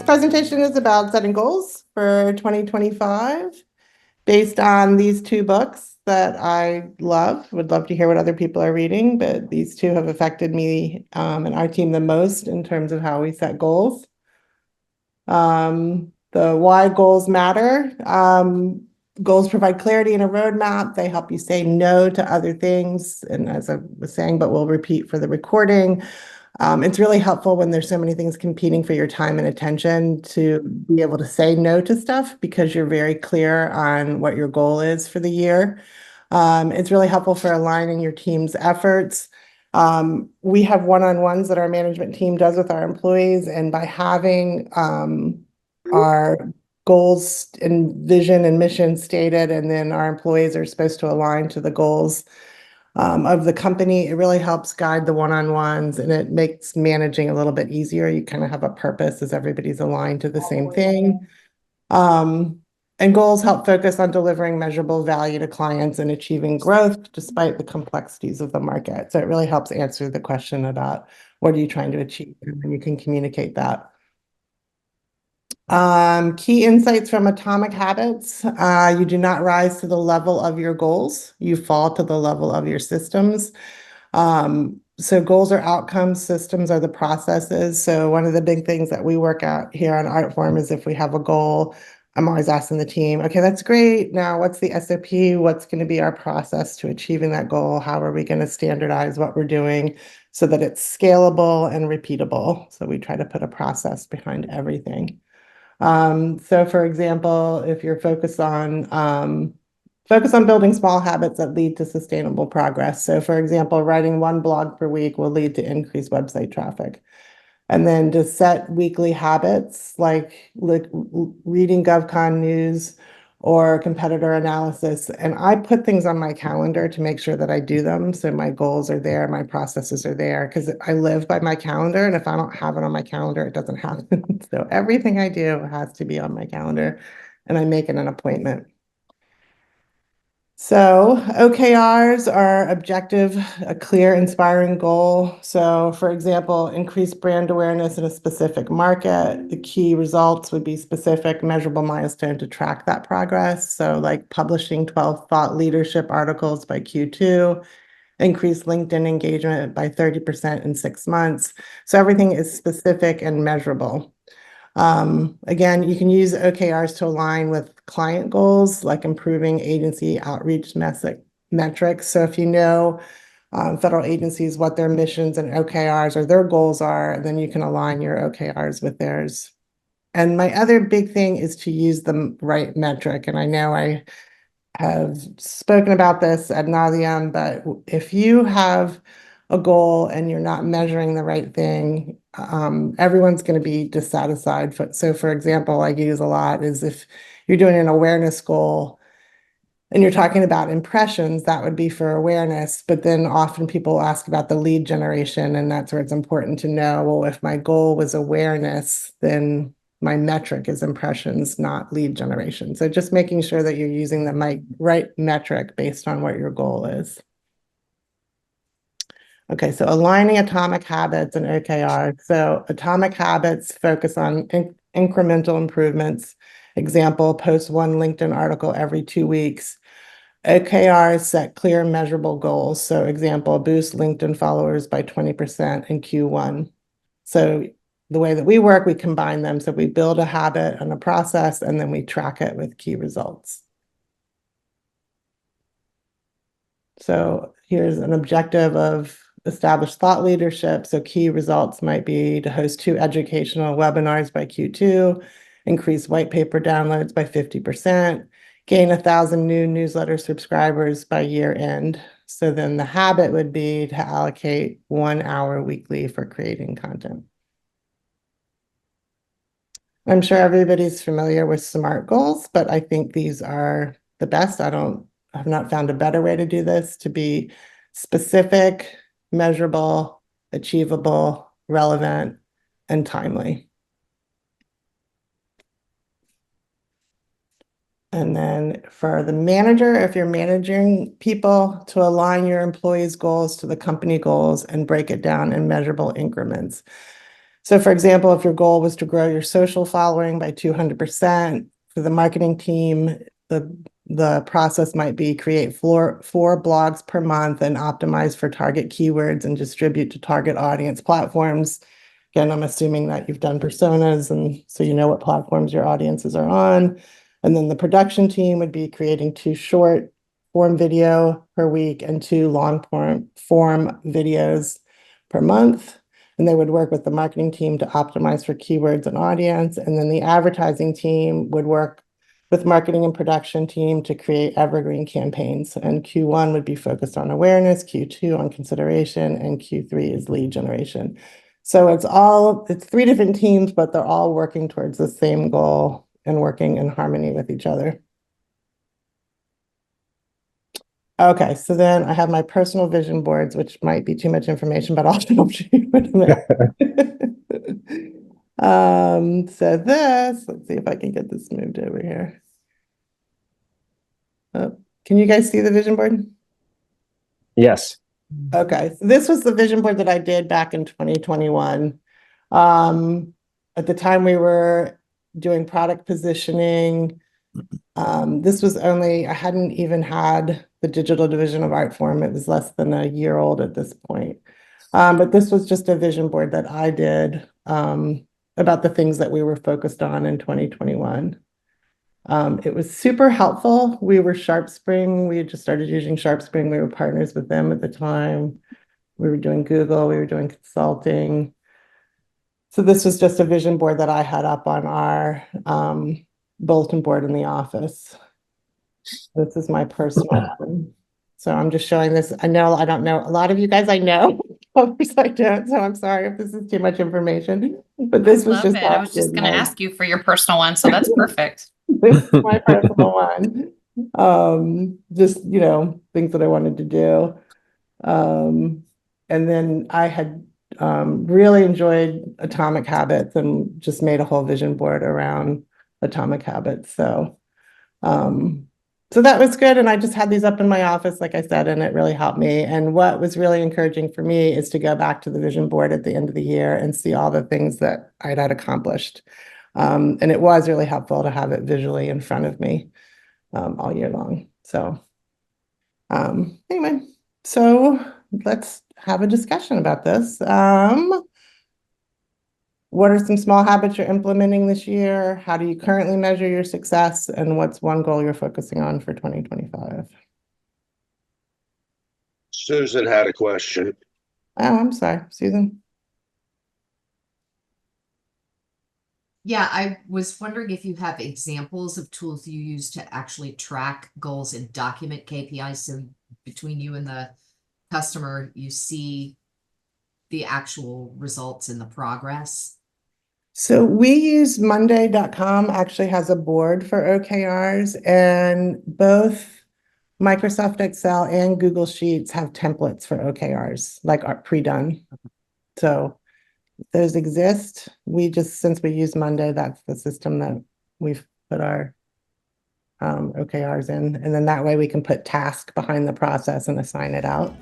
presentation is about setting goals for 2025 based on these two books that I love. Would love to hear what other people are reading, but these two have affected me and our team the most in terms of how we set goals. The why goals matter. Goals provide clarity and a roadmap. They help you say no to other things. And as I was saying, but we'll repeat for the recording, it's really helpful when there's so many things competing for your time and attention to be able to say no to stuff because you're very clear on what your goal is for the year. It's really helpful for aligning your team's efforts. We have one-on-ones that our management team does with our employees, and by having our goals and vision and mission stated, and then our employees are supposed to align to the goals of the company, it really helps guide the one-on-ones, and it makes managing a little bit easier. You kind of have a purpose as everybody's aligned to the same thing. And goals help focus on delivering measurable value to clients and achieving growth despite the complexities of the market. So it really helps answer the question about what are you trying to achieve, and you can communicate that. Key insights from Atomic Habits. You do not rise to the level of your goals. You fall to the level of your systems. So goals are outcomes, systems are the processes. So one of the big things that we work out here on Artform is if we have a goal, I'm always asking the team, okay, that's great. Now what's the SOP? What's going to be our process to achieving that goal? How are we going to standardize what we're doing so that it's scalable and repeatable? So we try to put a process behind everything. So for example, if you're focused on building small habits that lead to sustainable progress. So for example, writing one blog per week will lead to increased website traffic. And then to set weekly habits like reading GovCon news or competitor analysis. And I put things on my calendar to make sure that I do them. So my goals are there, my processes are there, because I live by my calendar. And if I don't have it on my calendar, it doesn't happen. So everything I do has to be on my calendar, and I make it an appointment. So OKRs are objective, a clear, inspiring goal. So for example, increase brand awareness in a specific market. The key results would be specific, measurable milestone to track that progress. So like publishing 12 thought leadership articles by Q2, increase LinkedIn engagement by 30% in 6 months. So everything is specific and measurable. Again, you can use OKRs to align with client goals, like improving agency outreach metrics. So if you know federal agencies, what their missions and OKRs or their goals are, then you can align your OKRs with theirs. And my other big thing is to use the right metric. And I know I have spoken about this ad nauseum, but if you have a goal and you're not measuring the right thing, everyone's going to be dissatisfied. So for example, I use a lot is if you're doing an awareness goal and you're talking about impressions, that would be for awareness. But then often people ask about the lead generation, and that's where it's important to know, well, if my goal was awareness, then my metric is impressions, not lead generation. So just making sure that you're using the right metric based on what your goal is. Okay, so aligning Atomic Habits and OKR. So Atomic Habits focus on incremental improvements. Example, post one LinkedIn article every 2 weeks. OKRs set clear measurable goals. So example, boost LinkedIn followers by 20% in Q1. So the way that we work, we combine them. So we build a habit and a process, and then we track it with key results. So here's an objective of established thought leadership. So key results might be to host 2 educational webinars by Q2, increase white paper downloads by 50%, gain 1,000 new newsletter subscribers by year end. So then the habit would be to allocate 1 hour weekly for creating content. I'm sure everybody's familiar with SMART goals, but I think these are the best. I've not found a better way to do this, to be specific, measurable, achievable, relevant, and timely. And then for the manager, if you're managing people, to align your employees' goals to the company goals and break it down in measurable increments. So for example, if your goal was to grow your social following by 200%, for the marketing team, the process might be create four blogs per month and optimize for target keywords and distribute to target audience platforms. Again, I'm assuming that you've done personas, and so you know what platforms your audiences are on. And then the production team would be creating 2 short form video per week and 2 long form videos per month. And they would work with the marketing team to optimize for keywords and audience. And then the advertising team would work with marketing and production team to create evergreen campaigns. And Q1 would be focused on awareness, Q2 on consideration, and Q3 is lead generation. So it's 3 different teams, but they're all working towards the same goal and working in harmony with each other. Okay, so then I have my personal vision boards, which might be too much information, but I'll show you in a minute. So let's see if I can get this moved over here. Can you guys see the vision board? Yes. Okay, so this was the vision board that I did back in 2021. At the time we were doing product positioning. This was I hadn't even had the digital division of Artform. It was less than a year old at this point. But this was just a vision board that I did about the things that we were focused on in 2021. It was super helpful. We were SharpSpring. We had just started using SharpSpring. We were partners with them at the time. We were doing Google. We were doing consulting. So this was just a vision board that I had up on our bulletin board in the office. This is my personal one. So I'm just showing this. I don't know. A lot of you guys I know. Others I don't. So I'm sorry if this is too much information. But this was just I was just going to ask you for your personal one. So that's perfect. This is my personal one. Just, things that I wanted to do. And then I had really enjoyed Atomic Habits and just made a whole vision board around Atomic Habits. So that was good. And I just had these up in my office, like I said, and it really helped me. And what was really encouraging for me is to go back to the vision board at the end of the year and see all the things that I'd had accomplished. And it was really helpful to have it visually in front of me all year long. So anyway, so let's have a discussion about this. What are some small habits you're implementing this year? How do you currently measure your success? And what's one goal you're focusing on for 2025? Susan had a question. Oh, I'm sorry, Susan. Yeah, I was wondering if you have examples of tools you use to actually track goals and document KPIs. So between you and the customer, you see the actual results and the progress. So we use Monday.com actually has a board for OKRs, and both Microsoft Excel and Google Sheets have templates for OKRs, like are pre-done. So those exist. Since we use Monday, that's the system that we've put our OKRs in. And then that way we can put task behind the process and assign it out.